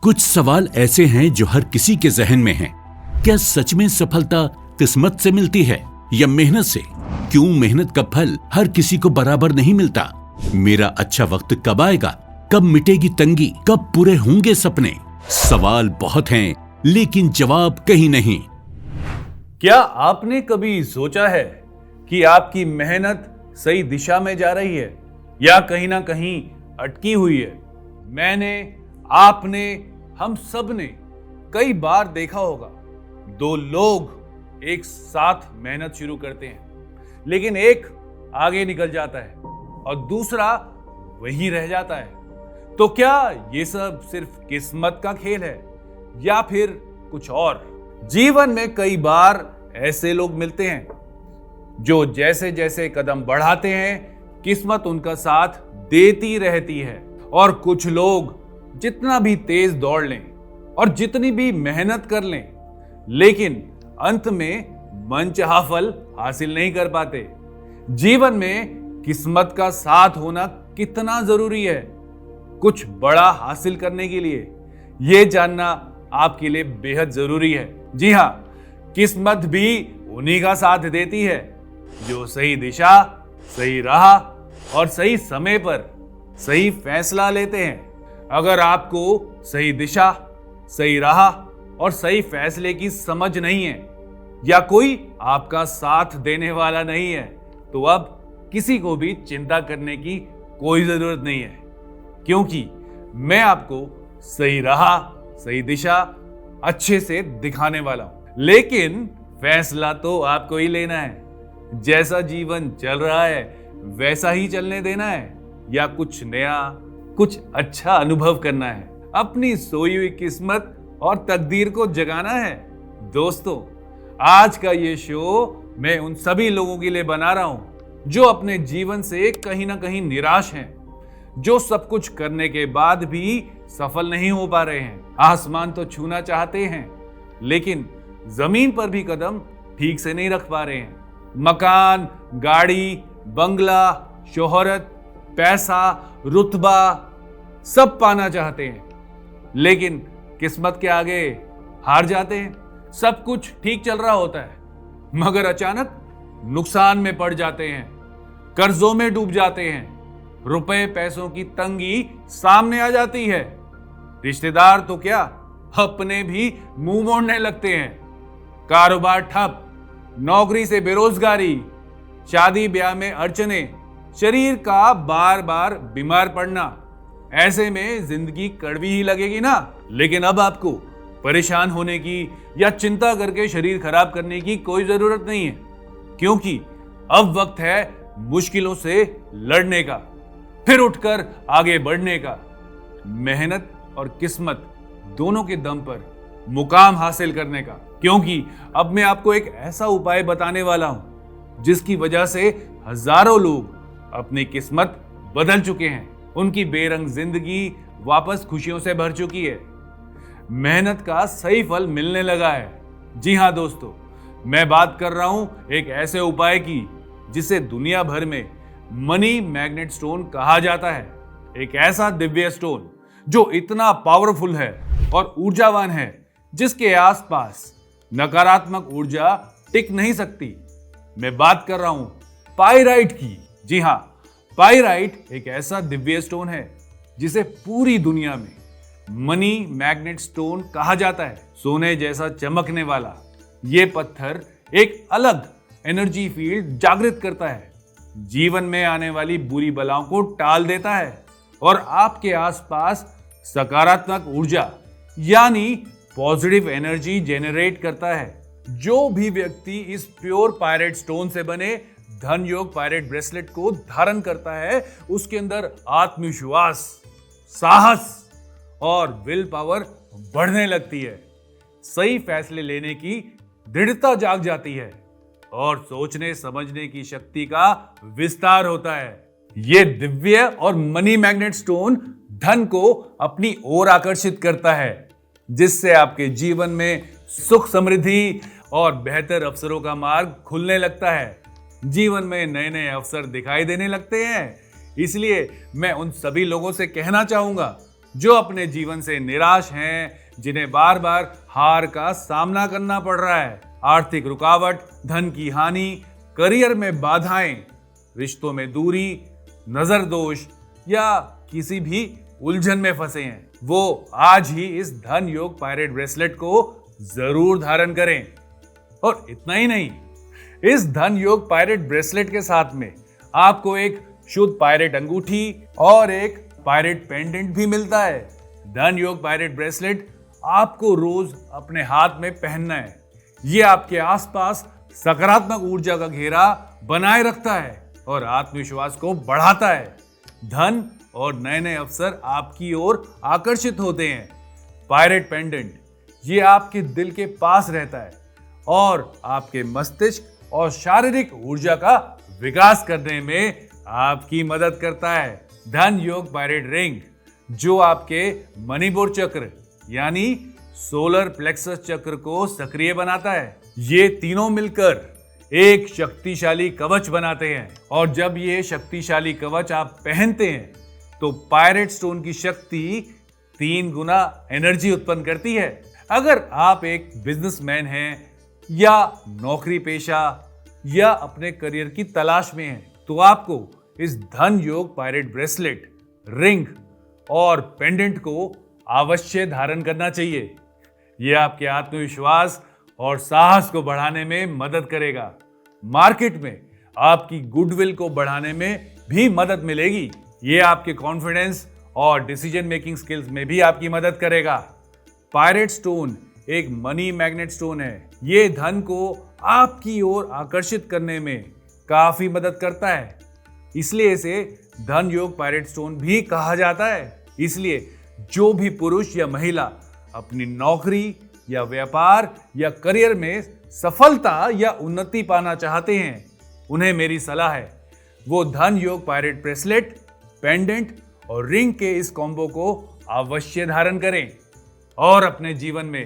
कुछ सवाल ऐसे हैं जो हर किसी के जहन में हैं। क्या सच में सफलता किस्मत से मिलती है या मेहनत से? क्यों मेहनत का फल हर किसी को बराबर नहीं मिलता? मेरा अच्छा वक्त कब आएगा? कब मिटेगी तंगी? कब पूरे होंगे सपने? सवाल बहुत हैं, लेकिन जवाब कहीं नहीं। क्या आपने कभी सोचा है कि आपकी मेहनत सही दिशा में जा रही है या कहीं ना कहीं अटकी हुई है? मैंने, आपने, हम सब ने कई बार देखा होगा, दो लोग एक साथ मेहनत शुरू करते हैं, लेकिन एक आगे निकल जाता है और दूसरा वहीं रह जाता है। तो क्या ये सब सिर्फ किस्मत का खेल है या फिर कुछ और? जीवन में कई बार ऐसे लोग मिलते हैं जो जैसे जैसे कदम बढ़ाते हैं, किस्मत उनका साथ देती रहती है। और कुछ लोग जितना भी तेज दौड़ लें और जितनी भी मेहनत कर लें, लेकिन अंत में मनचाहा फल हासिल नहीं कर पाते। जीवन में किस्मत का साथ होना कितना जरूरी है कुछ बड़ा हासिल करने के लिए, यह जानना आपके लिए बेहद जरूरी है। जी हां, किस्मत भी उन्हीं का साथ देती है जो सही दिशा, सही राह और सही समय पर सही फैसला लेते हैं। अगर आपको सही दिशा, सही राह और सही फैसले की समझ नहीं है या कोई आपका साथ देने वाला नहीं है, तो अब किसी को भी चिंता करने की कोई जरूरत नहीं है, क्योंकि मैं आपको सही राह, सही दिशा अच्छे से दिखाने वाला हूं। लेकिन फैसला तो आपको ही लेना है। जैसा जीवन चल रहा है वैसा ही चलने देना है या कुछ नया, कुछ अच्छा अनुभव करना है, अपनी सोई हुई किस्मत और तकदीर को जगाना है। दोस्तों, आज का ये शो मैं उन सभी लोगों के लिए बना रहा हूं जो अपने जीवन से कहीं ना कहीं निराश हैं, जो सब कुछ करने के बाद भी सफल नहीं हो पा रहे हैं। आसमान तो छूना चाहते हैं, लेकिन जमीन पर भी कदम ठीक से नहीं रख पा रहे हैं। मकान, गाड़ी, बंगला, शोहरत, पैसा, रुतबा सब पाना चाहते हैं, लेकिन किस्मत के आगे हार जाते हैं। सब कुछ ठीक चल रहा होता है, मगर अचानक नुकसान में पड़ जाते हैं, कर्जों में डूब जाते हैं, रुपए पैसों की तंगी सामने आ जाती है। रिश्तेदार तो क्या, अपने भी मुंह मोड़ने लगते हैं। कारोबार ठप, नौकरी से बेरोजगारी, शादी ब्याह में अड़चने, शरीर का बार बार बीमार पड़ना, ऐसे में जिंदगी कड़वी ही लगेगी ना। लेकिन अब आपको परेशान होने की या चिंता करके शरीर खराब करने की कोई जरूरत नहीं है, क्योंकि अब वक्त है मुश्किलों से लड़ने का, फिर उठकर आगे बढ़ने का। मेहनत और किस्मत दोनों के दम पर मुकाम हासिल करने का। क्योंकि अब मैं आपको एक ऐसा उपाय बताने वाला हूं जिसकी वजह से हजारों लोग अपनी किस्मत बदल चुके हैं। उनकी बेरंग जिंदगी वापस खुशियों से भर चुकी है। मेहनत का सही फल मिलने लगा है। जी हां दोस्तों, मैं बात कर रहा हूं एक ऐसे उपाय की जिसे दुनिया भर में मनी मैग्नेट स्टोन कहा जाता है। एक ऐसा दिव्य स्टोन जो इतना पावरफुल है और ऊर्जावान है जिसके आसपास नकारात्मक ऊर्जा टिक नहीं सकती। मैं बात कर रहा हूं पाइराइट की। जी हां, पाइराइट एक ऐसा दिव्य स्टोन है जिसे पूरी दुनिया में मनी मैग्नेट स्टोन कहा जाता है। सोने जैसा चमकने वाला ये पत्थर एक अलग एनर्जी फील्ड जागृत करता है, जीवन में आने वाली बुरी बलाओं को टाल देता है और आपके आसपास सकारात्मक ऊर्जा यानी पॉजिटिव एनर्जी जेनरेट करता है। जो भी व्यक्ति इस प्योर पायरेट स्टोन से बने धन योग पायरेट ब्रेसलेट को धारण करता है, उसके अंदर आत्मविश्वास, साहस और विल पावर बढ़ने लगती है। सही फैसले लेने की दृढ़ता जाग जाती है और सोचने समझने की शक्ति का विस्तार होता है। यह दिव्य और मनी मैग्नेट स्टोन धन को अपनी ओर आकर्षित करता है, जिससे आपके जीवन में सुख, समृद्धि और बेहतर अवसरों का मार्ग खुलने लगता है। जीवन में नए नए अवसर दिखाई देने लगते हैं। इसलिए मैं उन सभी लोगों से कहना चाहूंगा जो अपने जीवन से निराश हैं, जिन्हें बार बार हार का सामना करना पड़ रहा है, आर्थिक रुकावट, धन की हानि, करियर में बाधाएं, रिश्तों में दूरी, नजर दोष या किसी भी उलझन में फंसे हैं, वो आज ही इस धन योग पायरेट ब्रेसलेट को जरूर धारण करें। और इतना ही नहीं, इस धन योग पायरेट ब्रेसलेट के साथ में आपको एक शुद्ध पायरेट अंगूठी और एक पायरेट पेंडेंट भी मिलता है। धन योग पायरेट ब्रेसलेट आपको रोज अपने हाथ में पहनना है। ये आपके आसपास सकारात्मक ऊर्जा का घेरा बनाए रखता है और आत्मविश्वास को बढ़ाता है। धन और नए नए अवसर आपकी ओर आकर्षित होते हैं। पायरेट पेंडेंट ये आपके दिल के पास रहता है और आपके मस्तिष्क और शारीरिक ऊर्जा का विकास करने में आपकी मदद करता है। धन योग पायरेट रिंग जो आपके मणिपुर चक्र यानी सोलर प्लेक्सस चक्र को सक्रिय बनाता है। ये तीनों मिलकर एक शक्तिशाली कवच बनाते हैं और जब ये शक्तिशाली कवच आप पहनते हैं तो पायरेट स्टोन की शक्ति 3 गुना एनर्जी उत्पन्न करती है। अगर आप एक बिजनेसमैन हैं या नौकरी पेशा या अपने करियर की तलाश में हैं तो आपको इस धन योग पायरेट ब्रेसलेट, रिंग और पेंडेंट को अवश्य धारण करना चाहिए। यह आपके आत्मविश्वास और साहस को बढ़ाने में मदद करेगा। मार्केट में आपकी गुडविल को बढ़ाने में भी मदद मिलेगी। यह आपके कॉन्फिडेंस और डिसीजन मेकिंग स्किल्स में भी आपकी मदद करेगा। पायरेट स्टोन एक मनी मैग्नेट स्टोन है। यह धन को आपकी ओर आकर्षित करने में काफी मदद करता है, इसलिए इसे धन योग पायरेट स्टोन भी कहा जाता है। इसलिए जो भी पुरुष या महिला अपनी नौकरी या व्यापार या करियर में सफलता या उन्नति पाना चाहते हैं, उन्हें मेरी सलाह है वो धन योग पायरेट ब्रेसलेट, पेंडेंट और रिंग के इस कॉम्बो को अवश्य धारण करें और अपने जीवन में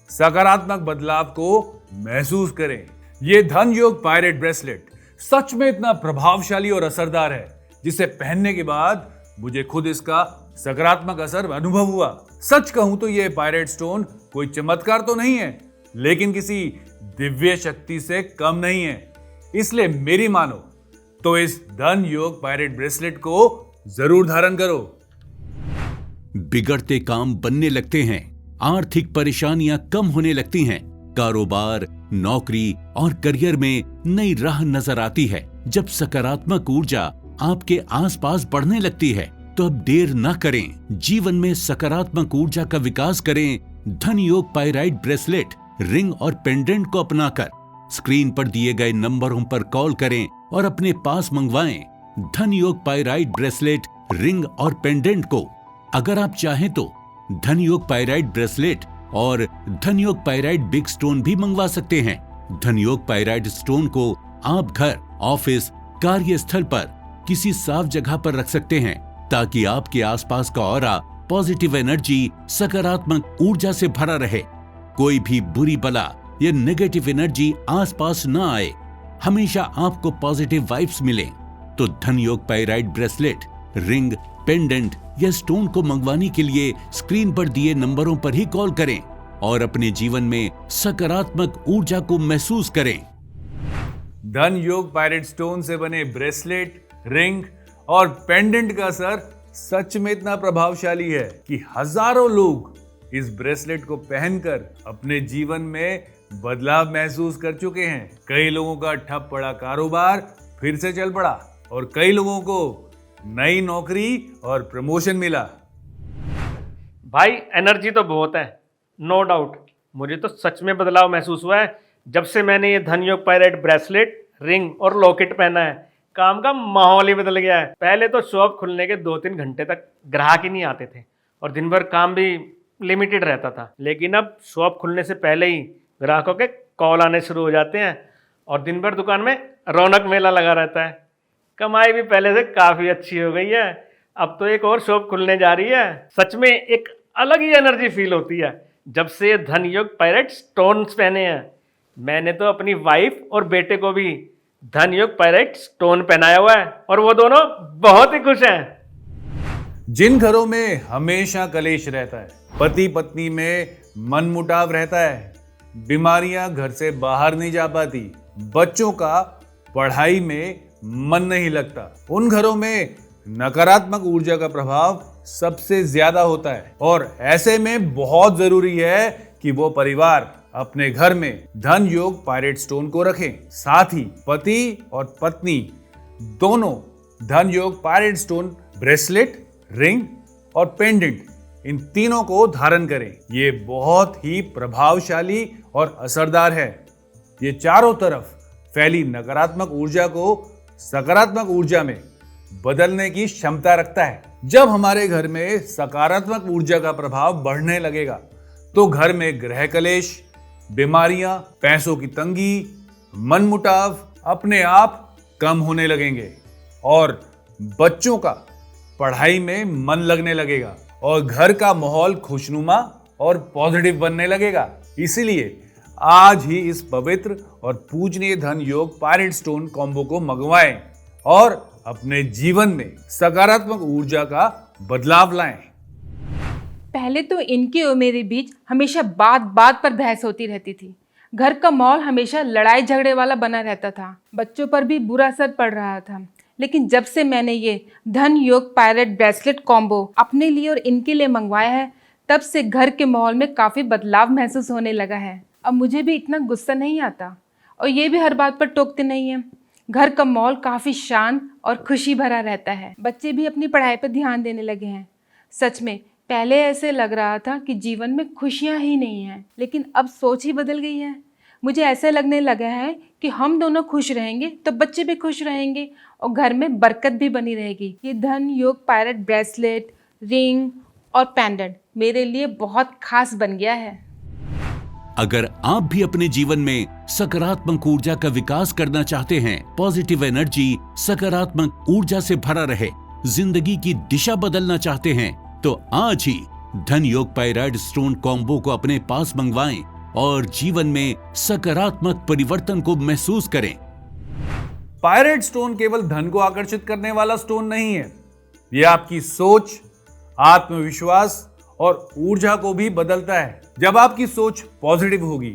सकारात्मक बदलाव को महसूस करें। ये धन योग पायरेट ब्रेसलेट सच में इतना प्रभावशाली और असरदार है जिसे पहनने के बाद मुझे खुद इसका सकारात्मक असर अनुभव हुआ। सच कहूं तो यह पायरेट स्टोन कोई चमत्कार तो नहीं है, लेकिन किसी दिव्य शक्ति से कम नहीं है। इसलिए मेरी मानो तो इस धन योग पायरेट ब्रेसलेट को जरूर धारण करो। बिगड़ते काम बनने लगते हैं, आर्थिक परेशानियां कम होने लगती हैं, कारोबार, नौकरी और करियर में नई राह नजर आती है। जब सकारात्मक ऊर्जा आपके आसपास बढ़ने लगती है तो अब देर न करें, जीवन में सकारात्मक ऊर्जा का विकास करें। धन योग पायराइट ब्रेसलेट, रिंग और पेंडेंट को अपनाकर स्क्रीन पर दिए गए नंबरों पर कॉल करें और अपने पास मंगवाएं धन योग पायराइट ब्रेसलेट, रिंग और पेंडेंट को। अगर आप चाहें तो धन योग पायराइट ब्रेसलेट और धन योग पायराइट बिग स्टोन भी मंगवा सकते हैं। धन योग पायराइट स्टोन को आप घर, ऑफिस, कार्यस्थल पर किसी साफ जगह पर रख सकते हैं ताकि आपके आसपास का ऑरा पॉजिटिव एनर्जी, सकारात्मक ऊर्जा से भरा रहे। कोई भी बुरी बला या नेगेटिव एनर्जी आसपास न आए, हमेशा आपको पॉजिटिव वाइब्स मिले। तो धन योग पायराइट ब्रेसलेट, रिंग, पेंडेंट या स्टोन को मंगवाने के लिए स्क्रीन पर दिए नंबरों पर ही कॉल करें और अपने जीवन में सकारात्मक ऊर्जा को महसूस करें। धन योग पायरेट स्टोन से बने ब्रेसलेट, रिंग और पेंडेंट का असर सच में इतना प्रभावशाली है कि हजारों लोग इस ब्रेसलेट को पहनकर अपने जीवन में बदलाव महसूस कर चुके हैं। कई लोगों का ठप पड़ा कारोबार फिर से चल पड़ा और कई लोगों को नई नौकरी और प्रमोशन मिला। भाई एनर्जी तो बहुत है, नो डाउट। मुझे तो सच में बदलाव महसूस हुआ है जब से मैंने ये धन योग पायरेट ब्रेसलेट, रिंग और लॉकेट पहना है। काम का माहौल ही बदल गया है। पहले तो शॉप खुलने के 2-3 घंटे तक ग्राहक ही नहीं आते थे और दिन भर काम भी लिमिटेड रहता था, लेकिन अब शॉप खुलने से पहले ही ग्राहकों के कॉल आने शुरू हो जाते हैं और दिन भर दुकान में रौनक मेला लगा रहता है। कमाई भी पहले से काफ़ी अच्छी हो गई है। अब तो एक और शॉप खुलने जा रही है। सच में एक अलग ही एनर्जी फील होती है जब से धन योग पायरेट स्टोन्स पहने हैं। मैंने तो अपनी वाइफ और बेटे को भी धन योग पायरेट स्टोन पहनाया हुआ है और वो दोनों बहुत ही खुश हैं। जिन घरों में हमेशा कलेश रहता है, पति पत्नी में मनमुटाव रहता है, बीमारियां घर से बाहर नहीं जा पाती, बच्चों का पढ़ाई में मन नहीं लगता, उन घरों में नकारात्मक ऊर्जा का प्रभाव सबसे ज्यादा होता है। और ऐसे में बहुत जरूरी है कि वो परिवार अपने घर में धन योग पायरेट स्टोन को रखें। साथ ही पति और पत्नी दोनों धन योग पायरेट स्टोन ब्रेसलेट, रिंग और पेंडेंट, इन तीनों को धारण करें। ये बहुत ही प्रभावशाली और असरदार है। ये चारों तरफ फैली नकारात्मक ऊर्जा को सकारात्मक ऊर्जा में बदलने की क्षमता रखता है। जब हमारे घर में सकारात्मक ऊर्जा का प्रभाव बढ़ने लगेगा तो घर में ग्रह कलेश, बीमारियां, पैसों की तंगी, मनमुटाव अपने आप कम होने लगेंगे और बच्चों का पढ़ाई में मन लगने लगेगा और घर का माहौल खुशनुमा और पॉजिटिव बनने लगेगा। इसीलिए आज ही इस पवित्र और पूजनीय धन योग पायरेट स्टोन कॉम्बो को मंगवाएं और अपने जीवन में सकारात्मक ऊर्जा का बदलाव लाएं। पहले तो इनके और मेरे बीच हमेशा बात बात पर बहस होती रहती थी। घर का माहौल हमेशा लड़ाई झगड़े वाला बना रहता था। बच्चों पर भी बुरा असर पड़ रहा था। लेकिन जब से मैंने ये धन योग पायरेट ब्रेसलेट कॉम्बो अपने लिए और इनके लिए मंगवाया है, तब से घर के माहौल में काफ़ी बदलाव महसूस होने लगा है। अब मुझे भी इतना गुस्सा नहीं आता और ये भी हर बात पर टोकते नहीं हैं। घर का माहौल काफ़ी शांत और खुशी भरा रहता है। बच्चे भी अपनी पढ़ाई पर ध्यान देने लगे हैं। सच में पहले ऐसे लग रहा था कि जीवन में खुशियाँ ही नहीं हैं, लेकिन अब सोच ही बदल गई है। मुझे ऐसा लगने लगा है कि हम दोनों खुश रहेंगे तो बच्चे भी खुश रहेंगे और घर में बरकत भी बनी रहेगी। ये धन योग पायरेट ब्रेसलेट, रिंग और पेंडेंट मेरे लिए बहुत खास बन गया है। अगर आप भी अपने जीवन में सकारात्मक ऊर्जा का विकास करना चाहते हैं, पॉजिटिव एनर्जी, सकारात्मक ऊर्जा से भरा रहे, जिंदगी की दिशा बदलना चाहते हैं, तो आज ही धन योग पायरेट स्टोन कॉम्बो को अपने पास मंगवाएं और जीवन में सकारात्मक परिवर्तन को महसूस करें। पायरेट स्टोन केवल धन को आकर्षित करने वाला स्टोन नहीं है, यह आपकी सोच, आत्मविश्वास और ऊर्जा को भी बदलता है। जब आपकी सोच पॉजिटिव होगी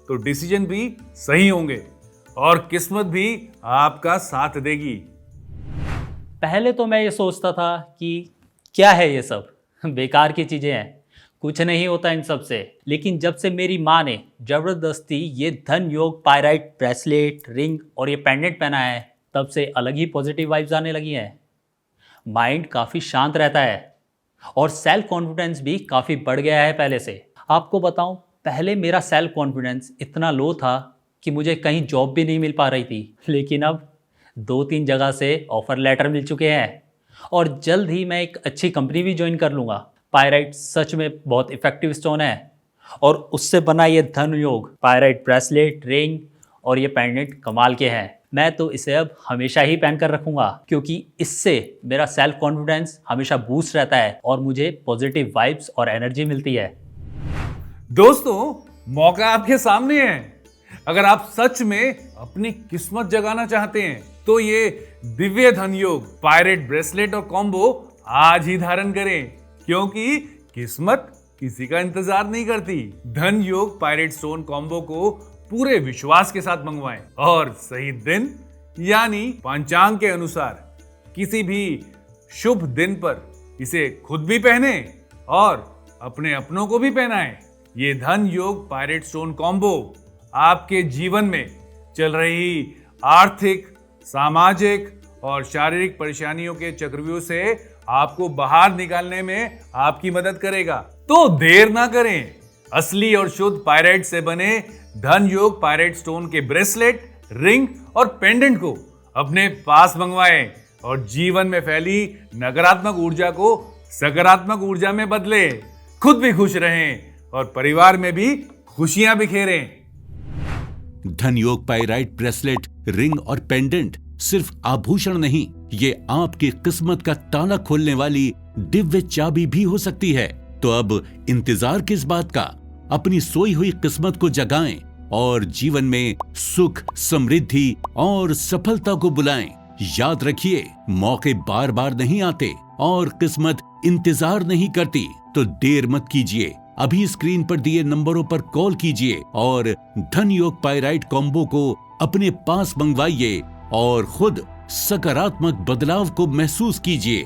तो डिसीजन भी सही होंगे और किस्मत भी आपका साथ देगी। पहले तो मैं ये सोचता था कि क्या है ये सब, बेकार की चीज़ें हैं, कुछ नहीं होता इन सब से। लेकिन जब से मेरी माँ ने ज़बरदस्ती ये धन योग पायरेट ब्रेसलेट, रिंग और ये पेंडेंट पहना है, तब से अलग ही पॉजिटिव वाइब्स आने लगी हैं। माइंड काफ़ी शांत रहता है और सेल्फ कॉन्फिडेंस भी काफ़ी बढ़ गया है पहले से। आपको बताऊं, पहले मेरा सेल्फ कॉन्फिडेंस इतना लो था कि मुझे कहीं जॉब भी नहीं मिल पा रही थी। लेकिन अब 2-3 जगह से ऑफ़र लेटर मिल चुके हैं और जल्द ही मैं एक अच्छी कंपनी भी ज्वाइन कर लूँगा। पायरेट सच में बहुत इफ़ेक्टिव स्टोन है और उससे बना ये धन योग पायरेट ब्रेसलेट, रिंग और ये पेंडेंट कमाल के हैं। मैं तो इसे अब हमेशा ही पहन कर रखूँगा क्योंकि इससे मेरा सेल्फ कॉन्फिडेंस हमेशा बूस्ट रहता है और मुझे पॉजिटिव वाइब्स और एनर्जी मिलती है। दोस्तों, मौका आपके सामने है। अगर आप सच में अपनी किस्मत जगाना चाहते हैं तो ये दिव्य धन योग पायरेट ब्रेसलेट और कॉम्बो आज ही धारण करें, क्योंकि किस्मत किसी का इंतजार नहीं करती। धन योग पायरेट स्टोन कॉम्बो को पूरे विश्वास के साथ मंगवाएं और सही दिन यानी पंचांग के अनुसार किसी भी शुभ दिन पर इसे खुद भी पहने और अपने अपनों को भी पहनाएं। ये धन योग पायरेट स्टोन कॉम्बो आपके जीवन में चल रही आर्थिक, सामाजिक और शारीरिक परेशानियों के चक्रव्यूह से आपको बाहर निकालने में आपकी मदद करेगा। तो देर ना करें, असली और शुद्ध पायरेट से बने धन योग पायरेट स्टोन के ब्रेसलेट, रिंग और पेंडेंट को अपने पास मंगवाएं और जीवन में फैली नकारात्मक ऊर्जा को सकारात्मक ऊर्जा में बदले। खुद भी खुश रहें और परिवार में भी खुशियां बिखेरें। धन योग पायरेट ब्रेसलेट, रिंग और पेंडेंट सिर्फ आभूषण नहीं, ये आपकी किस्मत का ताला खोलने वाली दिव्य चाबी भी हो सकती है। तो अब इंतजार किस बात का? अपनी सोई हुई किस्मत को जगाएं और जीवन में सुख, समृद्धि और सफलता को बुलाएं। याद रखिए, मौके बार बार नहीं आते और किस्मत इंतजार नहीं करती तो देर मत कीजिए, अभी स्क्रीन पर दिए नंबरों पर कॉल कीजिए और धन योग पायराइट कॉम्बो को अपने पास मंगवाइए और खुद सकारात्मक बदलाव को महसूस कीजिए।